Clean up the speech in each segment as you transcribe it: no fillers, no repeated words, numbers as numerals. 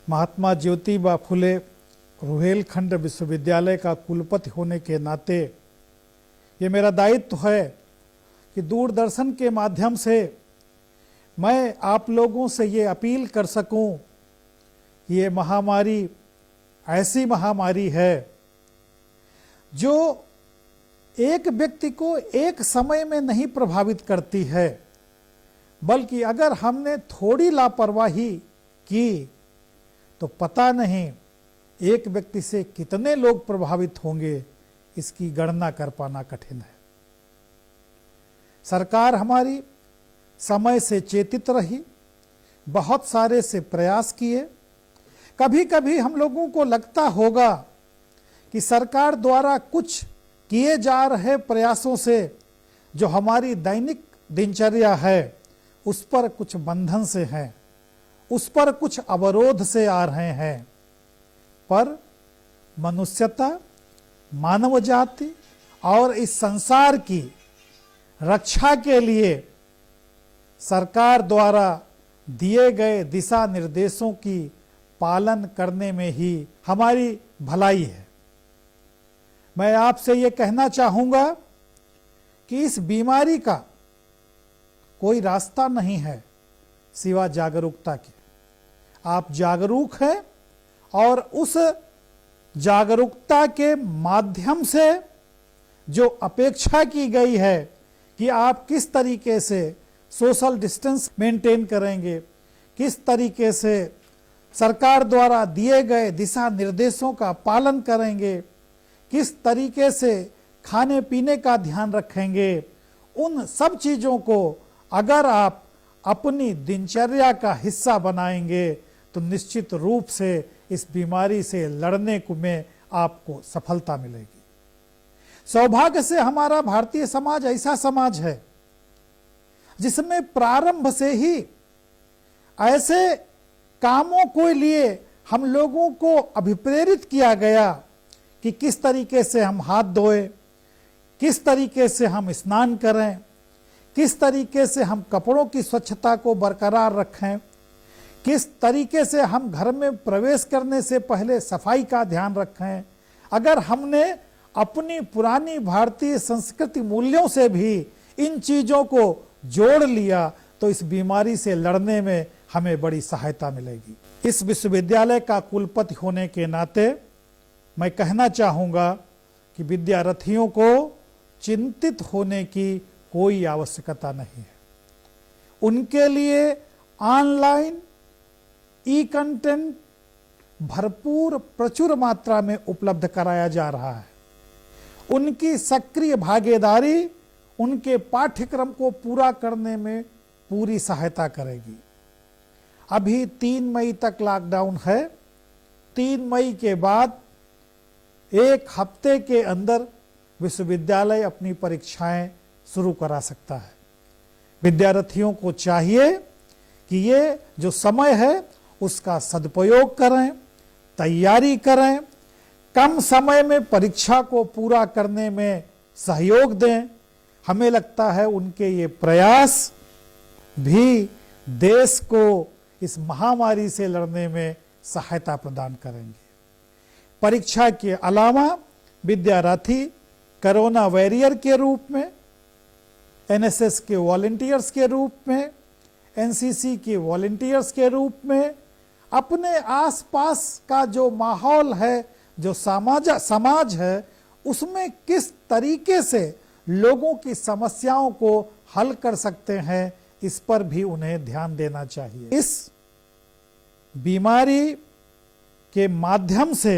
महात्मा ज्योतिबा फुले रुहेलखंड विश्वविद्यालय का कुलपति होने के नाते ये मेरा दायित्व है कि दूरदर्शन के माध्यम से मैं आप लोगों से ये अपील कर सकूं, ये महामारी ऐसी महामारी है जो एक व्यक्ति को एक समय में नहीं प्रभावित करती है, बल्कि अगर हमने थोड़ी लापरवाही की तो पता नहीं एक व्यक्ति से कितने लोग प्रभावित होंगे, इसकी गणना कर पाना कठिन है। सरकार हमारी समय से चेतित रही, बहुत सारे से प्रयास किए। कभी कभी हम लोगों को लगता होगा कि सरकार द्वारा कुछ किए जा रहे प्रयासों से जो हमारी दैनिक दिनचर्या है उस पर कुछ बंधन से हैं, उस पर कुछ अवरोध से आ रहे हैं, पर मनुष्यता, मानव जाति और इस संसार की रक्षा के लिए सरकार द्वारा दिए गए दिशा निर्देशों की पालन करने में ही हमारी भलाई है। मैं आपसे ये कहना चाहूँगा कि इस बीमारी का कोई रास्ता नहीं है सिवा जागरूकता के। आप जागरूक हैं और उस जागरूकता के माध्यम से जो अपेक्षा की गई है कि आप किस तरीके से सोशल डिस्टेंस मेंटेन करेंगे, किस तरीके से सरकार द्वारा दिए गए दिशा निर्देशों का पालन करेंगे, किस तरीके से खाने पीने का ध्यान रखेंगे, उन सब चीज़ों को अगर आप अपनी दिनचर्या का हिस्सा बनाएंगे तो निश्चित रूप से इस बीमारी से लड़ने में आपको सफलता मिलेगी। सौभाग्य से हमारा भारतीय समाज ऐसा समाज है जिसमें प्रारंभ से ही ऐसे कामों को लिए हम लोगों को अभिप्रेरित किया गया कि किस तरीके से हम हाथ धोएं, किस तरीके से हम स्नान करें, किस तरीके से हम कपड़ों की स्वच्छता को बरकरार रखें, किस तरीके से हम घर में प्रवेश करने से पहले सफाई का ध्यान रखें। अगर हमने अपनी पुरानी भारतीय संस्कृति मूल्यों से भी इन चीज़ों को जोड़ लिया तो इस बीमारी से लड़ने में हमें बड़ी सहायता मिलेगी। इस विश्वविद्यालय का कुलपति होने के नाते मैं कहना चाहूँगा कि विद्यार्थियों को चिंतित होने की कोई आवश्यकता नहीं है। उनके लिए ऑनलाइन ई कंटेंट भरपूर प्रचुर मात्रा में उपलब्ध कराया जा रहा है। उनकी सक्रिय भागीदारी उनके पाठ्यक्रम को पूरा करने में पूरी सहायता करेगी। अभी 3 मई तक लॉकडाउन है। 3 मई के बाद 1 हफ्ते के अंदर विश्वविद्यालय अपनी परीक्षाएं शुरू करा सकता है। विद्यार्थियों को चाहिए कि ये जो समय है उसका सदुपयोग करें, तैयारी करें, कम समय में परीक्षा को पूरा करने में सहयोग दें। हमें लगता है उनके ये प्रयास भी देश को इस महामारी से लड़ने में सहायता प्रदान करेंगे। परीक्षा के अलावा विद्यार्थी कोरोना वॉरियर के रूप में, एनएसएस के वॉलंटियर्स के रूप में, एनसीसी के वॉलंटियर्स के रूप में अपने आसपास का जो माहौल है, जो समाज है, उसमें किस तरीके से लोगों की समस्याओं को हल कर सकते हैं, इस पर भी उन्हें ध्यान देना चाहिए। इस बीमारी के माध्यम से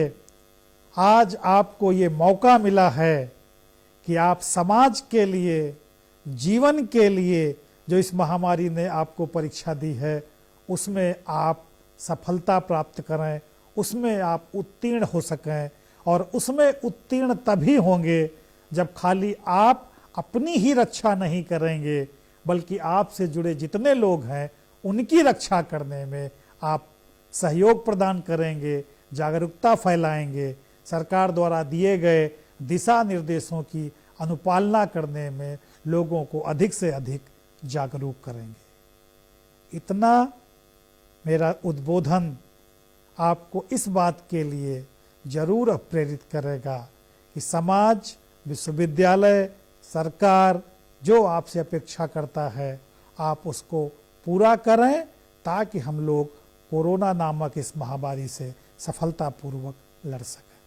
आज आपको ये मौका मिला है कि आप समाज के लिए, जीवन के लिए जो इस महामारी ने आपको परीक्षा दी है उसमें आप सफलता प्राप्त करें, उसमें आप उत्तीर्ण हो सकें। और उसमें उत्तीर्ण तभी होंगे जब खाली आप अपनी ही रक्षा नहीं करेंगे बल्कि आपसे जुड़े जितने लोग हैं उनकी रक्षा करने में आप सहयोग प्रदान करेंगे, जागरूकता फैलाएंगे, सरकार द्वारा दिए गए दिशा निर्देशों की अनुपालना करने में लोगों को अधिक से अधिक जागरूक करेंगे। इतना मेरा उद्बोधन आपको इस बात के लिए जरूर प्रेरित करेगा कि समाज, विश्वविद्यालय, सरकार जो आपसे अपेक्षा करता है आप उसको पूरा करें, ताकि हम लोग कोरोना नामक इस महामारी से सफलतापूर्वक लड़ सकें।